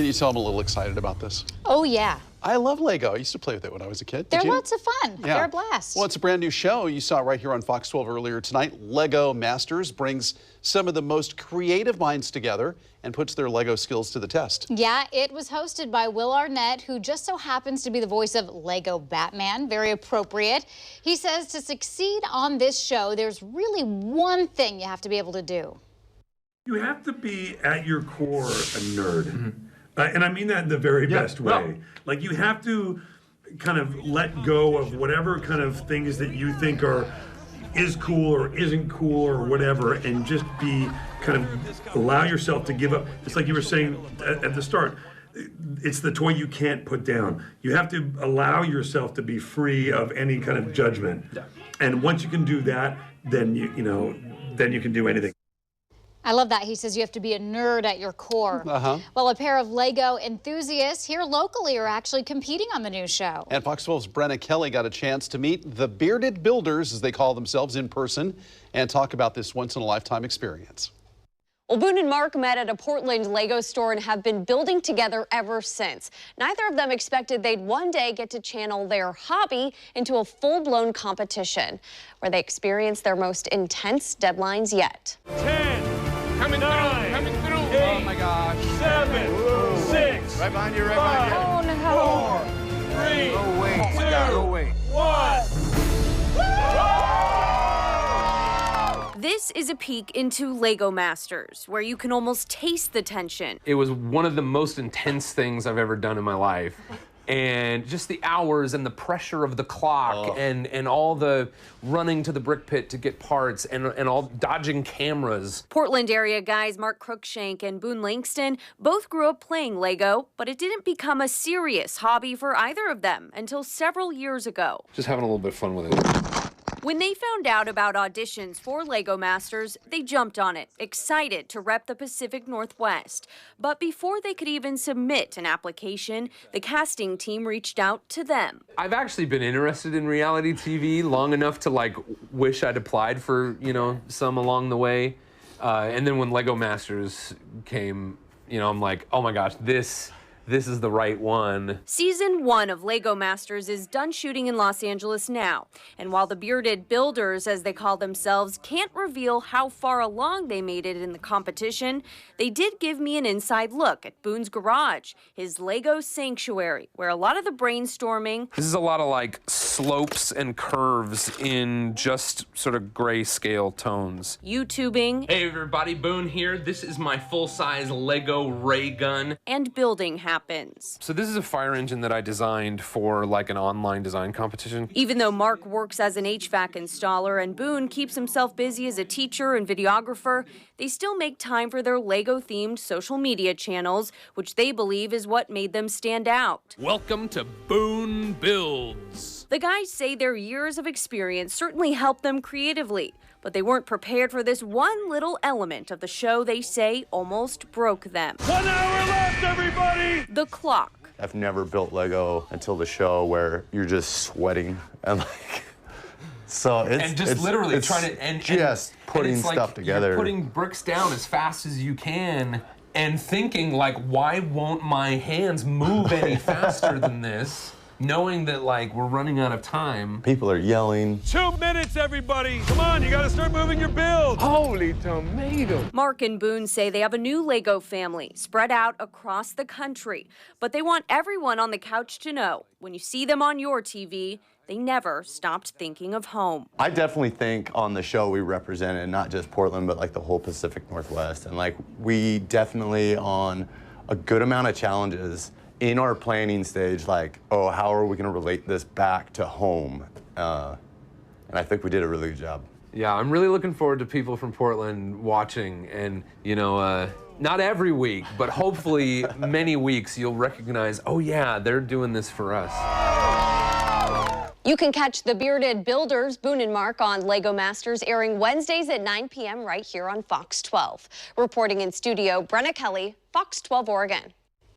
Can you tell I'm a little excited about this? Oh, yeah. I love Lego. I used to play with it when I was a kid. They're lots of fun. Yeah. They're a blast. Well, it's a brand new show. You saw it right here on Fox 12 earlier tonight. Lego Masters brings some of the most creative minds together and puts their Lego skills to the test. Yeah, it was hosted by Will Arnett, who just so happens to be the voice of Lego Batman. Very appropriate. He says to succeed on this show, there's really one thing you have to be able to do. You have to be, at your core, a nerd. And I mean that in the very best way. Well, like, you have to kind of let go of whatever kind of things that you think is cool or isn't cool or whatever, and just be kind of allow yourself to give up. It's like you were saying at the start, it's the toy you can't put down. You have to allow yourself to be free of any kind of judgment. Yeah. And once you can do that, then then you can do anything. I love that. He says you have to be a nerd at your core. Well, a pair of Lego enthusiasts here locally are actually competing on the new show. And Fox 12's Brenna Kelly got a chance to meet the Bearded Builders, as they call themselves, in person and talk about this once-in-a-lifetime experience. Well, Boone and Mark met at a Portland Lego store and have been building together ever since. Neither of them expected they'd one day get to channel their hobby into a full-blown competition, where they experienced their most intense deadlines yet. 10. Coming through. 8, oh my gosh. 7, 6. Right behind you, right behind you. Oh no. 4, 3, no way. 2, Oh my God, no way. 1. This is a peek into Lego Masters, where you can almost taste the tension. It was one of the most intense things I've ever done in my life. And just the hours and the pressure of the clock and all the running to the brick pit to get parts and all dodging cameras. Portland area guys Mark Cruikshank and Boone Langston both grew up playing Lego, but it didn't become a serious hobby for either of them until several years ago. Just having a little bit of fun with it. When they found out about auditions for Lego Masters, they jumped on it, excited to rep the Pacific Northwest. But before they could even submit an application, the casting team reached out to them. I've actually been interested in reality TV long enough to wish I'd applied for, some along the way. And then when Lego Masters came, I'm like, oh my gosh, this is the right one. Season 1 of Lego Masters is done shooting in Los Angeles now. And while the Bearded Builders, as they call themselves, can't reveal how far along they made it in the competition, they did give me an inside look at Boone's garage, his Lego sanctuary, where a lot of the brainstorming... This is a lot of slopes and curves in just sort of grayscale tones. YouTubing. Hey everybody, Boone here. This is my full-size Lego ray gun. And building happens. So this is a fire engine that I designed for an online design competition. Even though Mark works as an HVAC installer and Boone keeps himself busy as a teacher and videographer, they still make time for their Lego-themed social media channels, which they believe is what made them stand out. Welcome to Boone Builds. The guys say their years of experience certainly helped them creatively, but they weren't prepared for this one little element of the show they say almost broke them. 1 hour left, everybody! The clock. I've never built Lego until the show, where you're just sweating and so it's literally trying to just putting stuff together. You're putting bricks down as fast as you can and thinking why won't my hands move any faster than this? Knowing that we're running out of time. People are yelling. 2 minutes, everybody! Come on, you gotta start moving your build! Holy tomato! Mark and Boone say they have a new Lego family spread out across the country, but they want everyone on the couch to know, when you see them on your TV, they never stopped thinking of home. I definitely think on the show we represented not just Portland, but the whole Pacific Northwest. And we definitely, on a good amount of challenges, in our planning stage, oh, how are we going to relate this back to home? And I think we did a really good job. Yeah, I'm really looking forward to people from Portland watching, and, not every week, but hopefully many weeks you'll recognize, oh yeah, they're doing this for us. You can catch the Bearded Builders, Boone and Mark, on Lego Masters, airing Wednesdays at 9 p.m. right here on Fox 12. Reporting in studio, Brenna Kelly, Fox 12 Oregon.